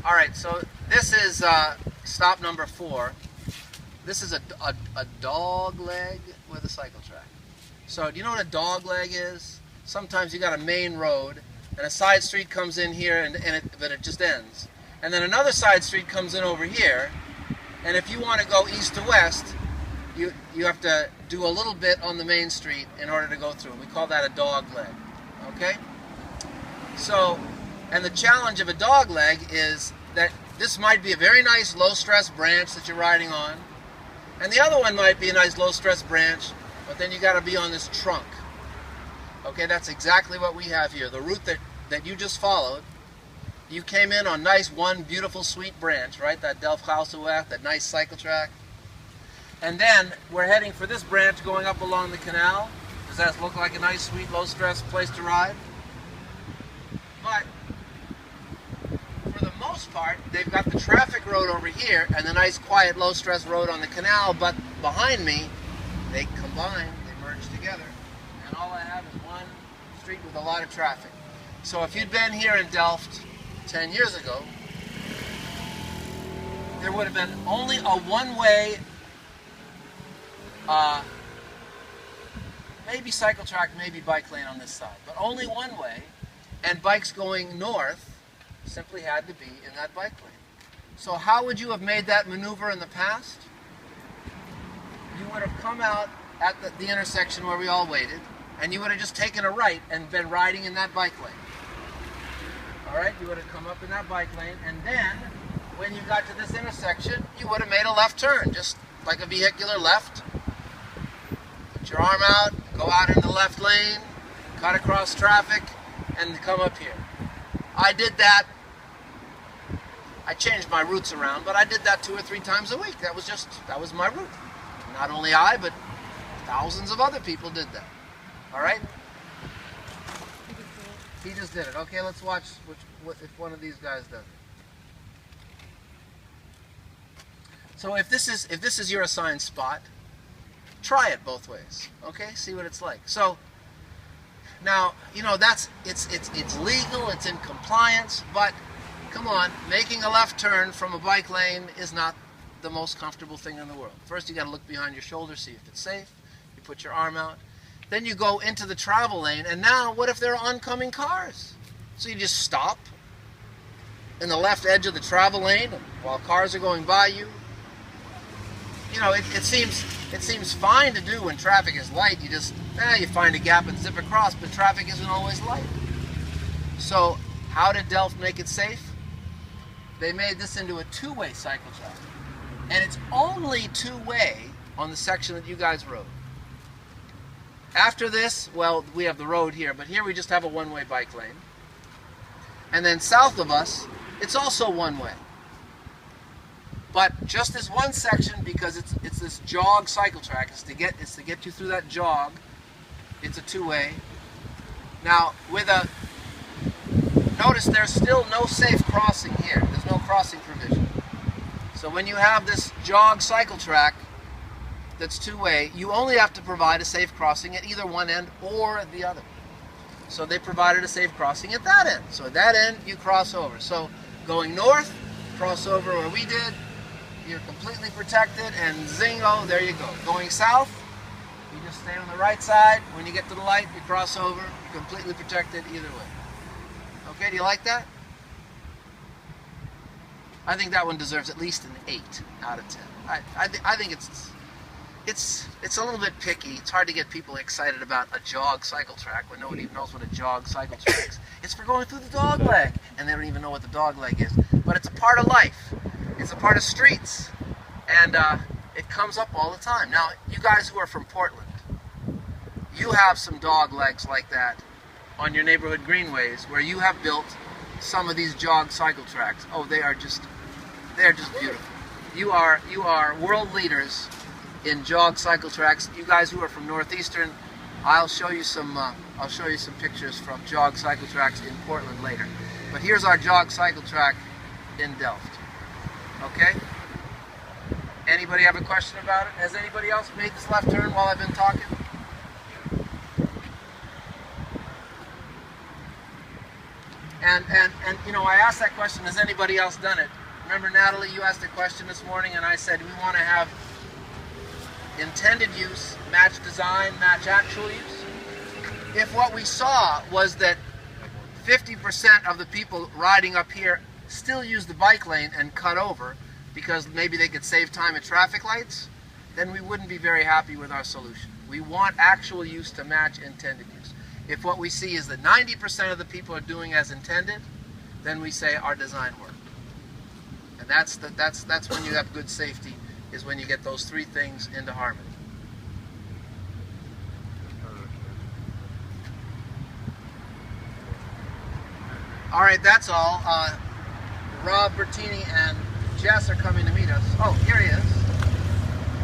All right, so this is stop number 4. This is a dog leg with a cycle track. So do you know what a dog leg is? Sometimes you got a main road and a side street comes in here but it just ends. And then another side street comes in over here, and if you want to go east to west, you have to do a little bit on the main street in order to go through. We call that a dog leg. Okay? So, and the challenge of a dog leg is that this might be a very nice low-stress branch that you're riding on, and the other one might be a nice low-stress branch, but then you got to be on this trunk. Okay, that's exactly what we have here. The route that you just followed, you came in on nice one beautiful sweet branch, right? That Delft Houseweg, that nice cycle track. And then we're heading for this branch going up along the canal. Does that look like a nice, sweet, low-stress place to ride? But for the most part, they've got the traffic road over here and the nice, quiet, low-stress road on the canal. But behind me, they combine, they merge together, and all I have is one street with a lot of traffic. So if you'd been here in Delft 10 years ago, there would have been only a one-way, maybe cycle track, maybe bike lane on this side, but only one way, and bikes going north simply had to be in that bike lane. So how would you have made that maneuver in the past? You would have come out at the intersection where we all waited, and you would have just taken a right and been riding in that bike lane. All right, you would have come up in that bike lane, and then when you got to this intersection, you would have made a left turn, just like a vehicular left. Put your arm out, go out in the left lane, cut across traffic, and come up here. I did that. I changed my routes around, but I did that 2 or 3 times a week. That was my route. Not only I, but thousands of other people did that. All right? He just did it. Okay, let's watch if one of these guys does it. So if this is your assigned spot, try it both ways. Okay, see what it's like. So now, you know, it's legal, it's in compliance, but come on, making a left turn from a bike lane is not the most comfortable thing in the world. First, you got to look behind your shoulder, see if it's safe. You put your arm out. Then you go into the travel lane, and now what if there are oncoming cars? So you just stop in the left edge of the travel lane while cars are going by you. You know, it seems fine to do when traffic is light. You just, you find a gap and zip across, but traffic isn't always light. So how did Delft make it safe? They made this into a 2-way cycle track. And it's only 2-way on the section that you guys rode. After this, well, we have the road here, but here we just have a 1-way bike lane. And then south of us, it's also 1-way. But just this one section, because it's this jog cycle track, it's to get you through that jog. It's a 2-way. Now, notice there's still no safe crossing here. There's no crossing provision. So when you have this jog cycle track that's 2-way, you only have to provide a safe crossing at either one end or the other. So they provided a safe crossing at that end. So at that end, you cross over. So going north, cross over where we did, you're completely protected, and zingo, there you go. Going south, you just stay on the right side. When you get to the light, you cross over, you're completely protected either way. Okay, do you like that? I think that one deserves at least an 8 out of 10. I think it's a little bit picky. It's hard to get people excited about a jog cycle track when nobody even knows what a jog cycle track is. It's for going through the dog leg, and they don't even know what the dog leg is. But it's a part of life. It's a part of streets, and it comes up all the time. Now, you guys who are from Portland, you have some dog legs like that on your neighborhood greenways where you have built some of these jog cycle tracks. Oh, they're just beautiful. You are world leaders in jog cycle tracks. You guys who are from Northeastern, I'll show you some pictures from jog cycle tracks in Portland later. But here's our jog cycle track in Delft. Okay? Anybody have a question about it? Has anybody else made this left turn while I've been talking? And you know, I asked that question, has anybody else done it? Remember, Natalie, you asked a question this morning, and I said we want to have intended use match design, match actual use. If what we saw was that 50% of the people riding up here still use the bike lane and cut over because maybe they could save time at traffic lights, then we wouldn't be very happy with our solution. We want actual use to match intended use. If what we see is that 90% of the people are doing as intended, then we say our design worked. And that's when you have good safety, is when you get those three things into harmony. All right, that's all. Rob Bertini and Jess are coming to meet us. Oh, here he is.